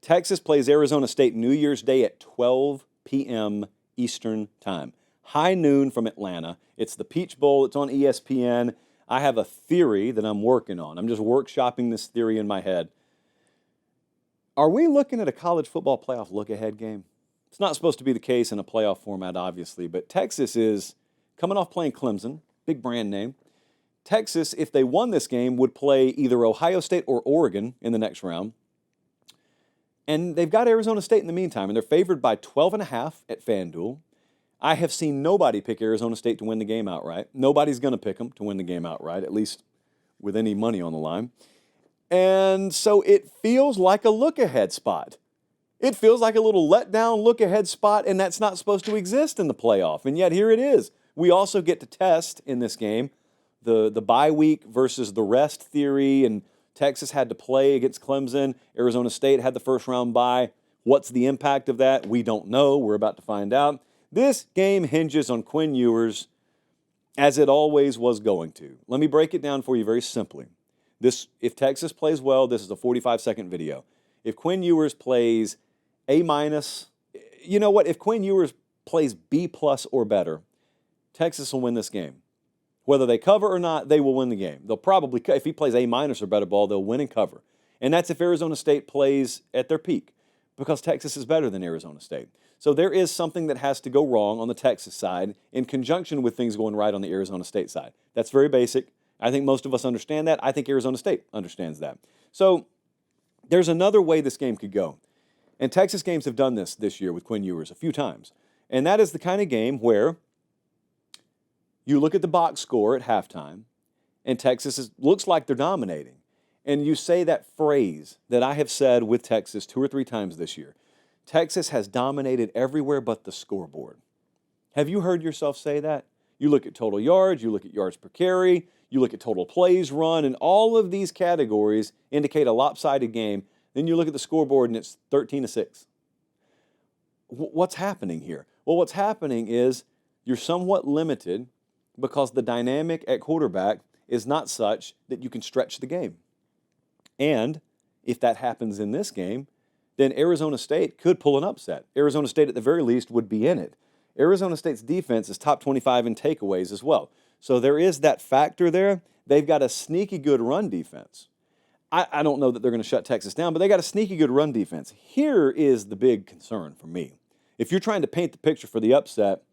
Texas plays Arizona State New Year's Day at 12 p.m. Eastern Time. High noon from Atlanta. It's the Peach Bowl. It's on ESPN. I have a theory that I'm working on. I'm just workshopping this theory in my head. Are we looking at a college football playoff look-ahead game? It's not supposed to be the case in a playoff format, obviously, but Texas is coming off playing Clemson, big brand name. Texas, if they won this game, would play either Ohio State or Oregon in the next round. And they've got Arizona State in the meantime, and they're favored by 12.5 at FanDuel. I have seen nobody pick Arizona State to win the game outright. Nobody's going to pick them to win the game outright, at least with any money on the line. And so it feels like a look-ahead spot. It feels like a little letdown look-ahead spot, and that's not supposed to exist in the playoff. And yet here it is. We also get to test in this game the bye week versus the rest theory, and Texas had to play against Clemson. Arizona State had the first round bye. What's the impact of that? We don't know. We're about to find out. This game hinges on Quinn Ewers, as it always was going to. Let me break it down for you very simply. If Texas plays well, this is a 45-second video. If Quinn Ewers plays A-, you know what? If Quinn Ewers plays B+ or better, Texas will win this game. Whether they cover or not, they will win the game. They'll probably, if he plays A- or better ball, they'll win and cover. And that's if Arizona State plays at their peak, because Texas is better than Arizona State. So there is something that has to go wrong on the Texas side in conjunction with things going right on the Arizona State side. That's very basic. I think most of us understand that. I think Arizona State understands that. So there's another way this game could go. And Texas games have done this year with Quinn Ewers a few times. And that is the kind of game where you look at the box score at halftime, and Texas looks like they're dominating. And you say that phrase that I have said with Texas 2 or 3 times this year. Texas has dominated everywhere but the scoreboard. Have you heard yourself say that? You look at total yards, you look at yards per carry, you look at total plays run, and all of these categories indicate a lopsided game. Then you look at the scoreboard and it's 13-6. What's happening here? Well, what's happening is you're somewhat limited because the dynamic at quarterback is not such that you can stretch the game. And if that happens in this game, then Arizona State could pull an upset. Arizona State, at the very least, would be in it. Arizona State's defense is top 25 in takeaways as well. So there is that factor there. They've got a sneaky good run defense. I don't know that they're going to shut Texas down, but they got a sneaky good run defense. Here is the big concern for me. If you're trying to paint the picture for the upset,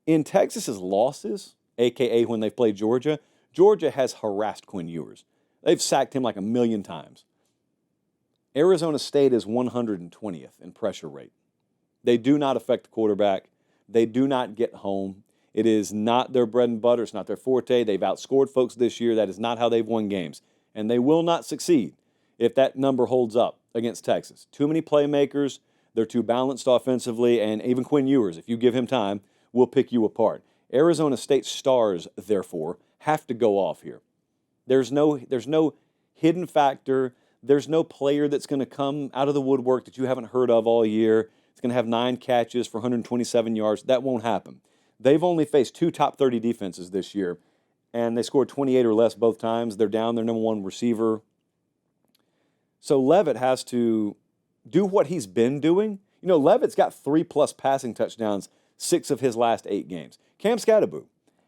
in Texas's losses, a.k.a. when they've played Georgia, Georgia has harassed Quinn Ewers. They've sacked him like 1,000,000 times. Arizona State is 120th in pressure rate. They do not affect the quarterback. They do not get home. It is not their bread and butter. It's not their forte. They've outscored folks this year. That is not how they've won games. And they will not succeed if that number holds up against Texas. Too many playmakers. They're too balanced offensively. And even Quinn Ewers, if you give him time, will pick you apart. Arizona State stars, therefore, have to go off here. There's no hidden factor. There's no player that's going to come out of the woodwork that you haven't heard of all year. It's going to have 9 catches for 127 yards. That won't happen. They've only faced 2 top 30 defenses this year, and they scored 28 or less both times. They're down their number 1 receiver. So Leavitt has to do what he's been doing. You know, Leavitt's got 3+ passing touchdowns 6 of his last 8 games. Cam Scatterbo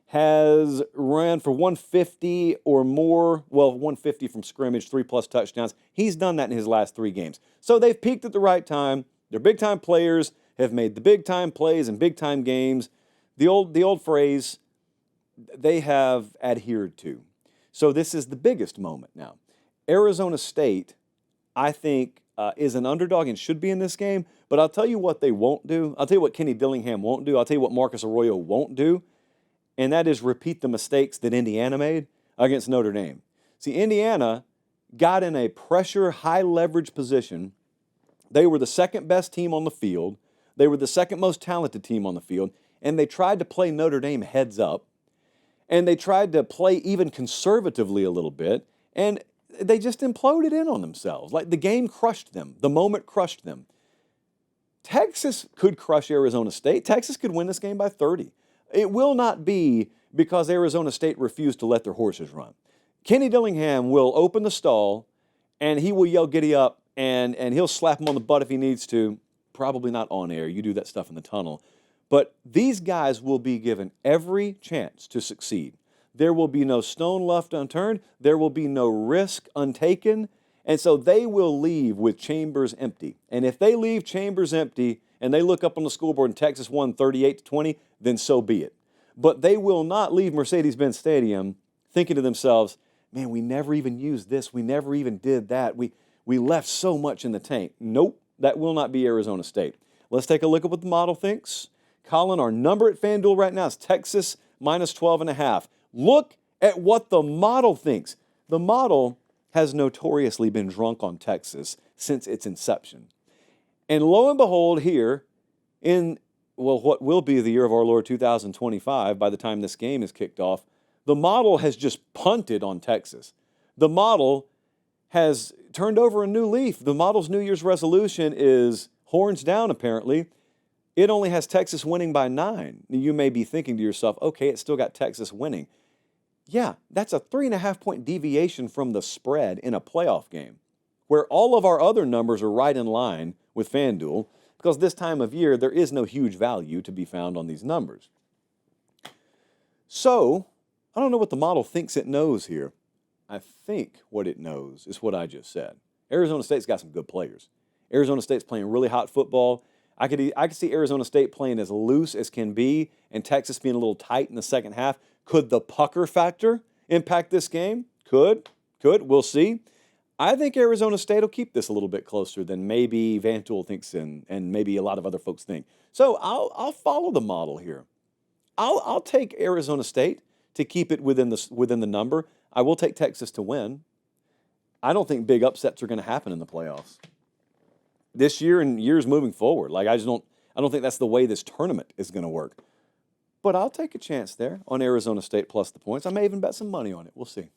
has ran for 150 or more, 150 from scrimmage, 3+ touchdowns. He's done that in his last 3 games. So they've peaked at the right time. They're big-time players, have made the big-time plays in big-time games. The old phrase they have adhered to. So this is the biggest moment now. Arizona State, I think, is an underdog and should be in this game, but I'll tell you what they won't do. I'll tell you what Kenny Dillingham won't do. I'll tell you what Marcus Arroyo won't do, and that is repeat the mistakes that Indiana made against Notre Dame. See, Indiana got in a pressure, high-leverage position. They were the second best team on the field. They were the second most talented team on the field, and they tried to play Notre Dame heads up, and they tried to play even conservatively a little bit, and they just imploded in on themselves. Like the game crushed them. The moment crushed them. Texas could crush Arizona State. Texas could win this game by 30. It will not be because Arizona State refused to let their horses run. Kenny Dillingham will open the stall, and he will yell, "Giddy up," and he'll slap him on the butt if he needs to. Probably not on air. You do that stuff in the tunnel. But these guys will be given every chance to succeed. There will be no stone left unturned. There will be no risk untaken. And so they will leave with chambers empty. And if they leave chambers empty and they look up on the scoreboard and Texas won 38-20, then so be it. But they will not leave Mercedes-Benz Stadium thinking to themselves, man, we never even used this. We never even did that. We left so much in the tank. Nope, that will not be Arizona State. Let's take a look at what the model thinks. Colin, our number at FanDuel right now is Texas minus 12.5. Look at what the model thinks. The model has notoriously been drunk on Texas since its inception. And lo and behold, here in, what will be the year of our Lord 2025, by the time this game is kicked off, the model has just punted on Texas. The model has turned over a new leaf. The model's New Year's resolution is horns down, apparently. It only has Texas winning by 9. You may be thinking to yourself, okay, it's still got Texas winning. Yeah, that's a 3.5-point deviation from the spread in a playoff game, where all of our other numbers are right in line with FanDuel, because this time of year, there is no huge value to be found on these numbers. So, I don't know what the model thinks it knows here. I think what it knows is what I just said. Arizona State's got some good players. Arizona State's playing really hot football. I could see Arizona State playing as loose as can be and Texas being a little tight in the second half. Could the pucker factor impact this game? Could. We'll see. I think Arizona State will keep this a little bit closer than maybe Vantool thinks and maybe a lot of other folks think. So I'll follow the model here. I'll take Arizona State to keep it within the number. I will take Texas to win. I don't think big upsets are going to happen in the playoffs this year and years moving forward. I don't think that's the way this tournament is going to work. But I'll take a chance there on Arizona State plus the points. I may even bet some money on it. We'll see.